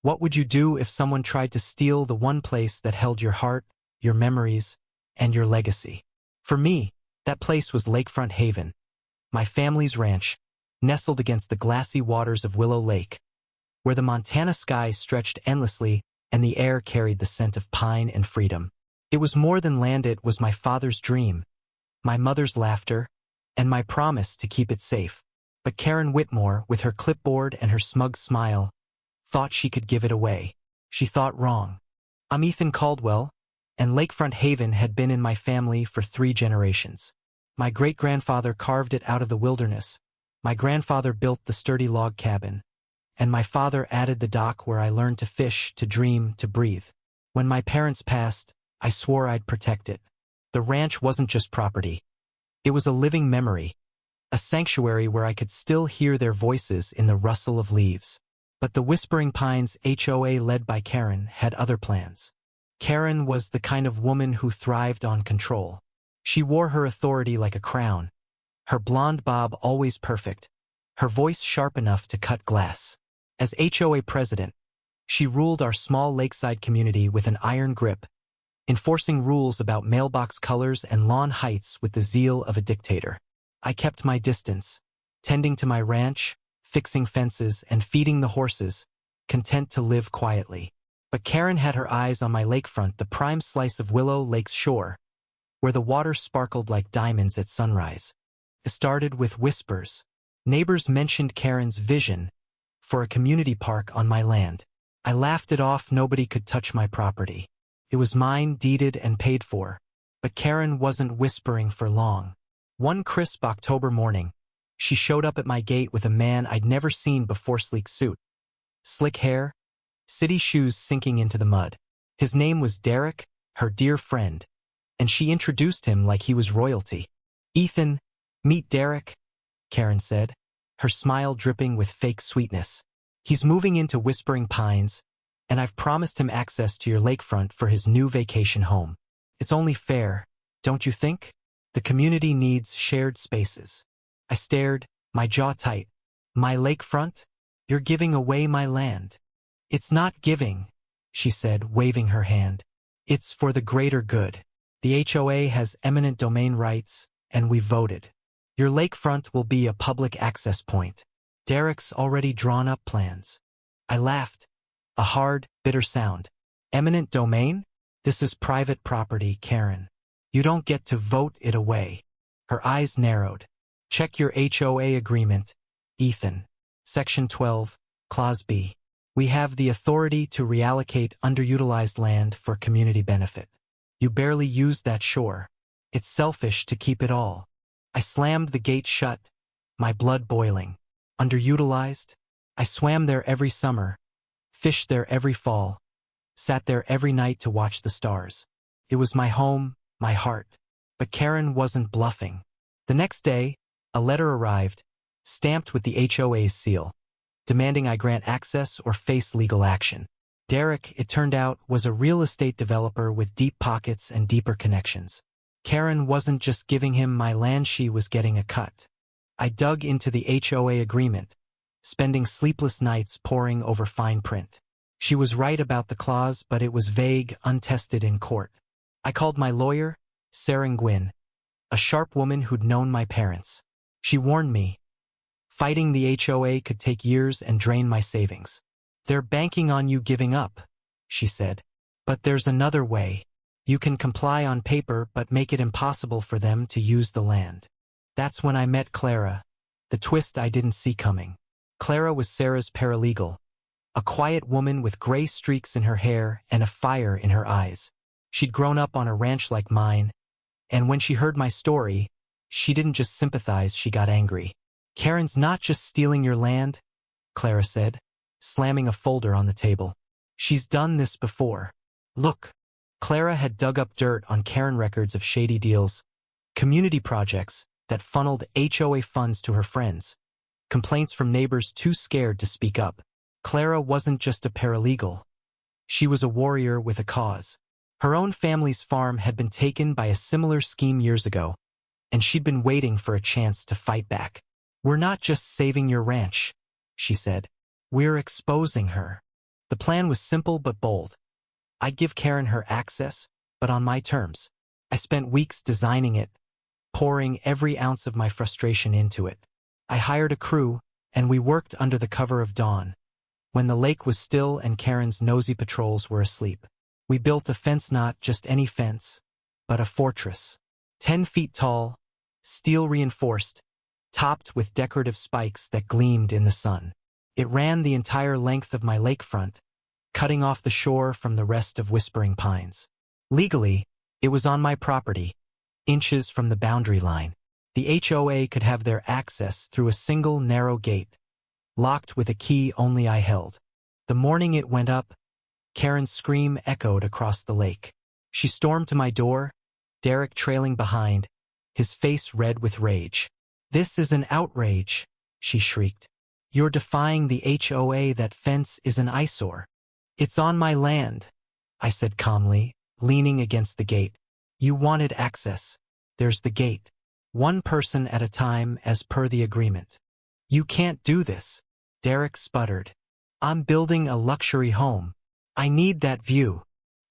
What would you do if someone tried to steal the one place that held your heart, your memories, and your legacy? For me, that place was Lakefront Haven, my family's ranch, nestled against the glassy waters of Willow Lake, where the Montana sky stretched endlessly and the air carried the scent of pine and freedom. It was more than land, it was my father's dream, my mother's laughter, and my promise to keep it safe. But Karen Whitmore, with her clipboard and her smug smile, thought she could give it away. She thought wrong. I'm Ethan Caldwell, and Lakefront Haven had been in my family for 3 generations. My great-grandfather carved it out of the wilderness, my grandfather built the sturdy log cabin, and my father added the dock where I learned to fish, to dream, to breathe. When my parents passed, I swore I'd protect it. The ranch wasn't just property. It was a living memory, a sanctuary where I could still hear their voices in the rustle of leaves. But the Whispering Pines HOA, led by Karen, had other plans. Karen was the kind of woman who thrived on control. She wore her authority like a crown, her blonde bob always perfect, her voice sharp enough to cut glass. As HOA president, she ruled our small lakeside community with an iron grip, enforcing rules about mailbox colors and lawn heights with the zeal of a dictator. I kept my distance, tending to my ranch, fixing fences, and feeding the horses, content to live quietly. But Karen had her eyes on my lakefront, the prime slice of Willow Lake's shore, where the water sparkled like diamonds at sunrise. It started with whispers. Neighbors mentioned Karen's vision for a community park on my land. I laughed it off. Nobody could touch my property. It was mine, deeded and paid for. But Karen wasn't whispering for long. One crisp October morning, she showed up at my gate with a man I'd never seen before. Sleek suit, slick hair, city shoes sinking into the mud. His name was Derek, her dear friend, and she introduced him like he was royalty. "Ethan, meet Derek," Karen said, her smile dripping with fake sweetness. "He's moving into Whispering Pines, and I've promised him access to your lakefront for his new vacation home. It's only fair, don't you think? The community needs shared spaces." I stared, my jaw tight. "My lakefront? You're giving away my land." "It's not giving," she said, waving her hand. "It's for the greater good. The HOA has eminent domain rights, and we voted. Your lakefront will be a public access point. Derek's already drawn up plans." I laughed, a hard, bitter sound. "Eminent domain? This is private property, Karen. You don't get to vote it away." Her eyes narrowed. "Check your HOA agreement, Ethan. Section 12, Clause B. We have the authority to reallocate underutilized land for community benefit. You barely used that shore. It's selfish to keep it all." I slammed the gate shut, my blood boiling. Underutilized? I swam there every summer, fished there every fall, sat there every night to watch the stars. It was my home, my heart. But Karen wasn't bluffing. The next day, a letter arrived, stamped with the HOA's seal, demanding I grant access or face legal action. Derek, it turned out, was a real estate developer with deep pockets and deeper connections. Karen wasn't just giving him my land, she was getting a cut. I dug into the HOA agreement, spending sleepless nights poring over fine print. She was right about the clause, but it was vague, untested in court. I called my lawyer, Sarah Gwynn, a sharp woman who'd known my parents. She warned me. Fighting the HOA could take years and drain my savings. "They're banking on you giving up," she said. "But there's another way. You can comply on paper but make it impossible for them to use the land." That's when I met Clara, the twist I didn't see coming. Clara was Sarah's paralegal, a quiet woman with gray streaks in her hair and a fire in her eyes. She'd grown up on a ranch like mine, and when she heard my story, she didn't just sympathize, she got angry. "Karen's not just stealing your land," Clara said, slamming a folder on the table. "She's done this before. Look." Clara had dug up dirt on Karen records of shady deals, community projects that funneled HOA funds to her friends, complaints from neighbors too scared to speak up. Clara wasn't just a paralegal. She was a warrior with a cause. Her own family's farm had been taken by a similar scheme years ago, and she'd been waiting for a chance to fight back. "We're not just saving your ranch," she said. "We're exposing her." The plan was simple but bold. I'd give Karen her access, but on my terms. I spent weeks designing it, pouring every ounce of my frustration into it. I hired a crew, and we worked under the cover of dawn, when the lake was still and Karen's nosy patrols were asleep. We built a fence, not just any fence, but a fortress. 10 feet tall, steel reinforced, topped with decorative spikes that gleamed in the sun. It ran the entire length of my lakefront, cutting off the shore from the rest of Whispering Pines. Legally, it was on my property, inches from the boundary line. The HOA could have their access through a single narrow gate, locked with a key only I held. The morning it went up, Karen's scream echoed across the lake. She stormed to my door, Derek trailing behind, his face red with rage. "This is an outrage," she shrieked. "You're defying the HOA. That fence is an eyesore." "It's on my land," I said calmly, leaning against the gate. "You wanted access. There's the gate. One person at a time as per the agreement." "You can't do this," Derek sputtered. "I'm building a luxury home. I need that view."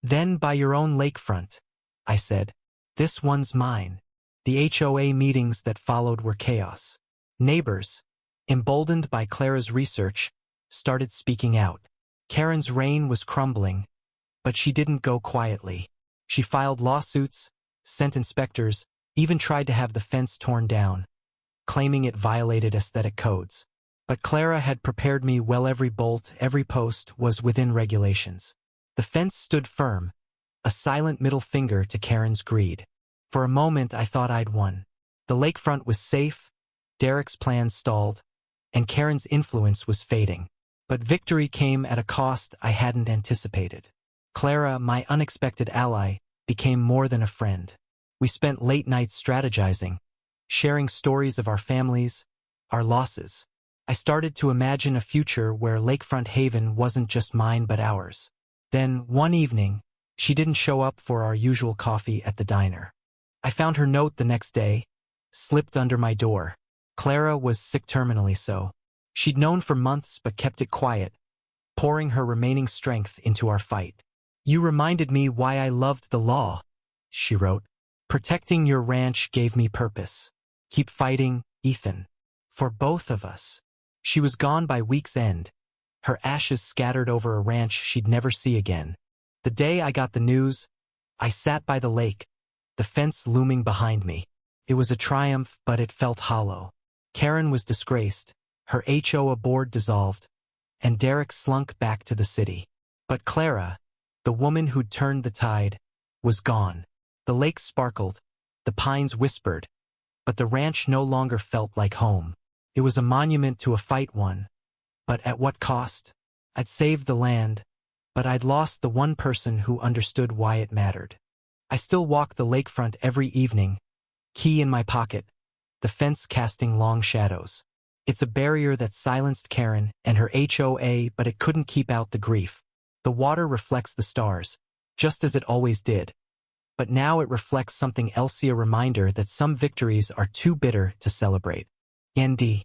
"Then buy your own lakefront," I said. "This one's mine." The HOA meetings that followed were chaos. Neighbors, emboldened by Clara's research, started speaking out. Karen's reign was crumbling, but she didn't go quietly. She filed lawsuits, sent inspectors, even tried to have the fence torn down, claiming it violated aesthetic codes. But Clara had prepared me well. Every bolt, every post was within regulations. The fence stood firm, a silent middle finger to Karen's greed. For a moment I thought I'd won. The lakefront was safe, Derek's plans stalled, and Karen's influence was fading. But victory came at a cost I hadn't anticipated. Clara, my unexpected ally, became more than a friend. We spent late nights strategizing, sharing stories of our families, our losses. I started to imagine a future where Lakefront Haven wasn't just mine but ours. Then, one evening, she didn't show up for our usual coffee at the diner. I found her note the next day, slipped under my door. Clara was sick, terminally so. She'd known for months but kept it quiet, pouring her remaining strength into our fight. "You reminded me why I loved the law," she wrote. "Protecting your ranch gave me purpose. Keep fighting, Ethan. For both of us." She was gone by week's end, her ashes scattered over a ranch she'd never see again. The day I got the news, I sat by the lake, the fence looming behind me. It was a triumph, but it felt hollow. Karen was disgraced, her HOA board dissolved, and Derek slunk back to the city. But Clara, the woman who'd turned the tide, was gone. The lake sparkled, the pines whispered, but the ranch no longer felt like home. It was a monument to a fight won, but at what cost? I'd saved the land, but I'd lost the one person who understood why it mattered. I still walk the lakefront every evening, key in my pocket, the fence casting long shadows. It's a barrier that silenced Karen and her HOA, but it couldn't keep out the grief. The water reflects the stars, just as it always did. But now it reflects something else, a reminder that some victories are too bitter to celebrate. ND.